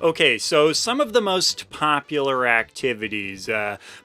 Okay, so some of the most popular activities,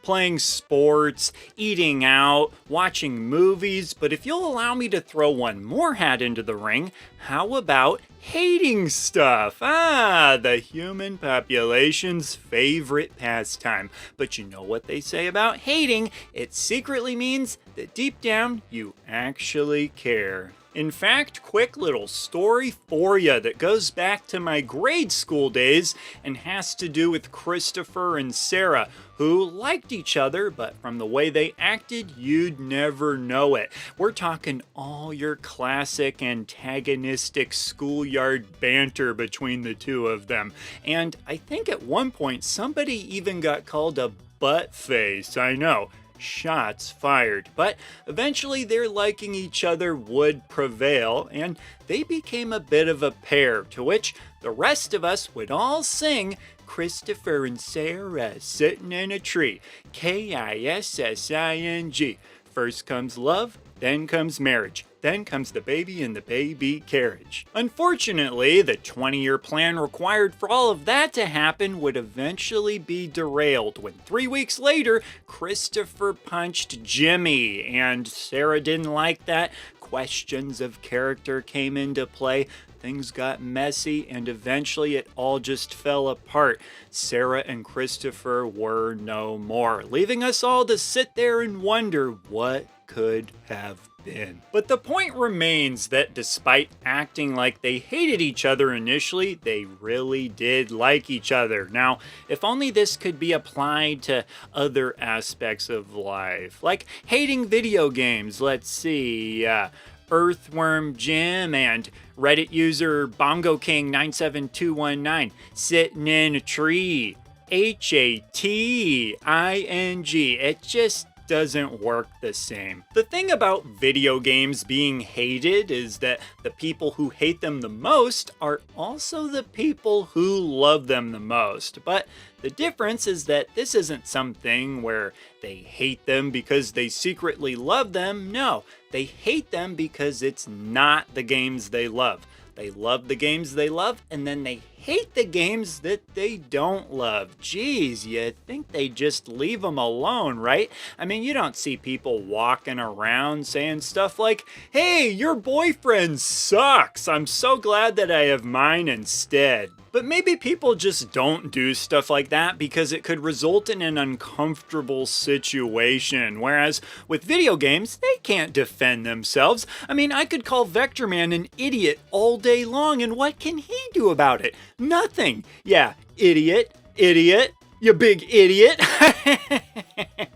playing sports, eating out, watching movies, but if you'll allow me to throw one more hat into the ring, how about hating stuff? The human population's favorite pastime. But you know what they say about hating? It secretly means that deep down, you actually care. In fact, quick little story for you that goes back to my grade school days and has to do with Christopher and Sarah, who liked each other, but from the way they acted, you'd never know it. We're talking all your classic antagonistic schoolyard banter between the two of them. And I think at one point somebody even got called a butt face. I know. Shots fired. But eventually their liking each other would prevail, and they became a bit of a pair, to which the rest of us would all sing Christopher and Sarah sitting in a tree. Kissing. First comes love, then comes marriage. Then comes the baby in the baby carriage. Unfortunately, the 20-year plan required for all of that to happen would eventually be derailed when 3 weeks later, Christopher punched Jimmy, and Sarah didn't like that. Questions of character came into play. Things got messy, and eventually it all just fell apart. Sarah and Christopher were no more, leaving us all to sit there and wonder what could have been. But the point remains that despite acting like they hated each other initially, they really did like each other. Now, if only this could be applied to other aspects of life, like hating video games. Let's see, Earthworm Jim and Reddit user Bongo King 97219 sitting in a tree. Hating. It just doesn't work the same. The thing about video games being hated is that the people who hate them the most are also the people who love them the most. But the difference is that this isn't something where they hate them because they secretly love them. No, they hate them because it's not the games they love. They love the games they love, and then they hate the games that they don't love. Geez, you think they just leave them alone, right? I mean, you don't see people walking around saying stuff like, "Hey, your boyfriend sucks. I'm so glad that I have mine instead." But maybe people just don't do stuff like that because it could result in an uncomfortable situation. Whereas with video games, they can't defend themselves. I mean, I could call Vector Man an idiot all day long, and what can he do about it? Nothing. Yeah, idiot, you big idiot.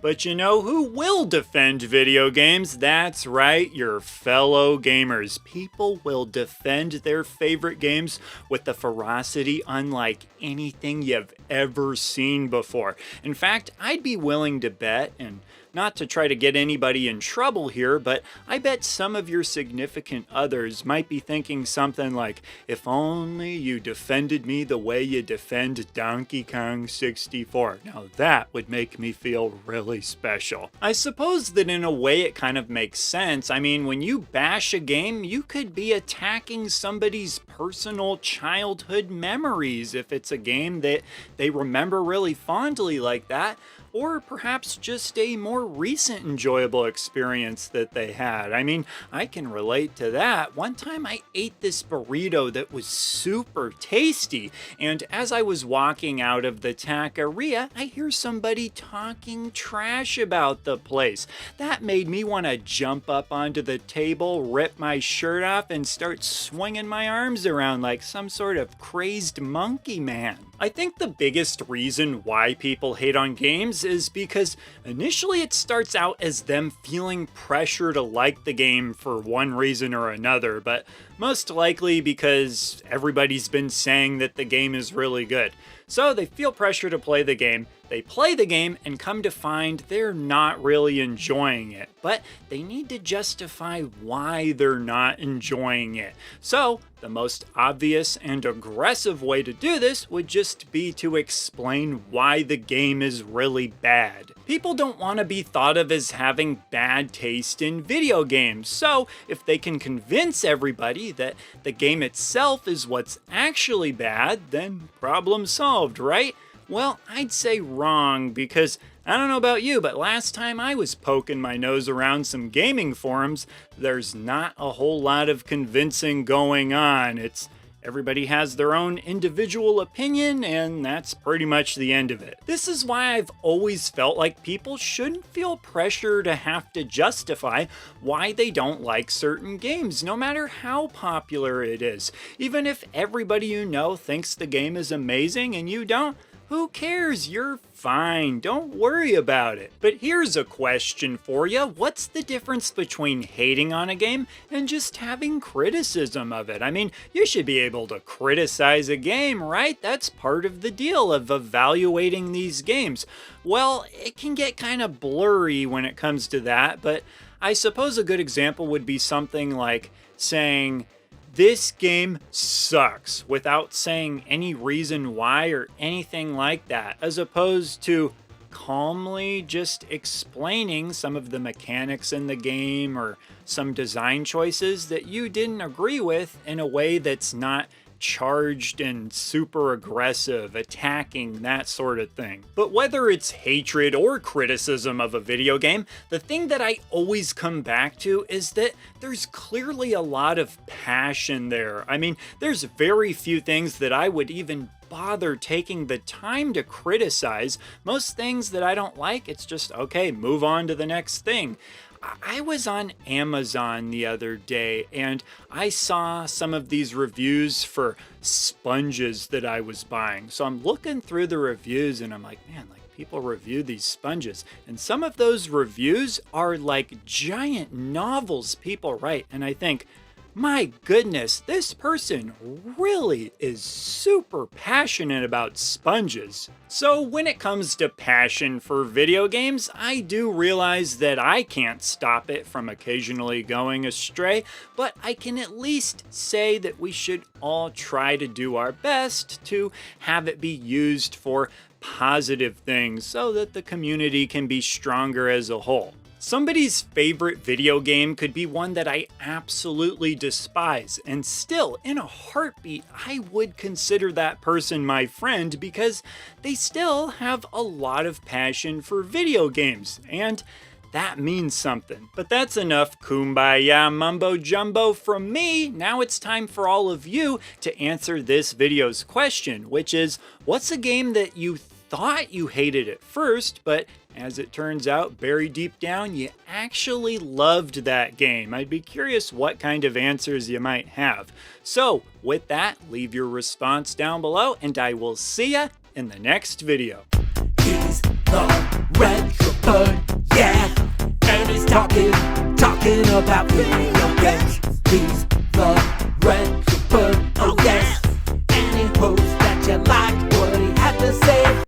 But you know who will defend video games? That's right, your fellow gamers. People will defend their favorite games with a ferocity unlike anything you've ever seen before. In fact, I'd be willing to bet, and not to try to get anybody in trouble here, but I bet some of your significant others might be thinking something like, if only you defended me the way you defend Donkey Kong 64. Now that would make me feel really special. I suppose that in a way it kind of makes sense. I mean, when you bash a game, you could be attacking somebody's personal childhood memories if it's a game that they remember really fondly like that. Or perhaps just a more recent enjoyable experience that they had. I mean, I can relate to that. One time I ate this burrito that was super tasty, and as I was walking out of the taqueria, I hear somebody talking trash about the place. That made me want to jump up onto the table, rip my shirt off, and start swinging my arms around like some sort of crazed monkey man. I think the biggest reason why people hate on games is because initially it starts out as them feeling pressure to like the game for one reason or another, but most likely because everybody's been saying that the game is really good. So they feel pressure to play the game, they play the game, and come to find they're not really enjoying it. But they need to justify why they're not enjoying it. So the most obvious and aggressive way to do this would just be to explain why the game is really bad. People don't want to be thought of as having bad taste in video games, so if they can convince everybody that the game itself is what's actually bad, then problem solved, right? Well, I'd say wrong, because I don't know about you, but last time I was poking my nose around some gaming forums, there's not a whole lot of convincing going on. Everybody has their own individual opinion, and that's pretty much the end of it. This is why I've always felt like people shouldn't feel pressure to have to justify why they don't like certain games, no matter how popular it is. Even if everybody you know thinks the game is amazing and you don't, who cares? You're fine. Don't worry about it. But here's a question for you. What's the difference between hating on a game and just having criticism of it? I mean, you should be able to criticize a game, right? That's part of the deal of evaluating these games. Well, it can get kind of blurry when it comes to that, but I suppose a good example would be something like saying, "This game sucks," without saying any reason why or anything like that, as opposed to calmly just explaining some of the mechanics in the game or some design choices that you didn't agree with in a way that's not charged and super aggressive, attacking, that sort of thing. But whether it's hatred or criticism of a video game, the thing that I always come back to is that there's clearly a lot of passion there. I mean, there's very few things that I would even bother taking the time to criticize. Most things that I don't like, it's just, okay, move on to the next thing. I was on Amazon the other day and I saw some of these reviews for sponges that I was buying. So I'm looking through the reviews and I'm like, man, people review these sponges. And some of those reviews are like giant novels people write. And I think, my goodness, this person really is super passionate about sponges. So when it comes to passion for video games, I do realize that I can't stop it from occasionally going astray, but I can at least say that we should all try to do our best to have it be used for positive things so that the community can be stronger as a whole. Somebody's favorite video game could be one that I absolutely despise, and still, in a heartbeat, I would consider that person my friend because they still have a lot of passion for video games, and that means something. But that's enough kumbaya mumbo jumbo from me. Now it's time for all of you to answer this video's question, which is, what's a game that you thought you hated at first, but as it turns out, buried deep down, you actually loved that game? I'd be curious what kind of answers you might have. So with that, leave your response down below and I will see ya in the next video. He's the retro bird, yeah. And he's talking about video games. He's the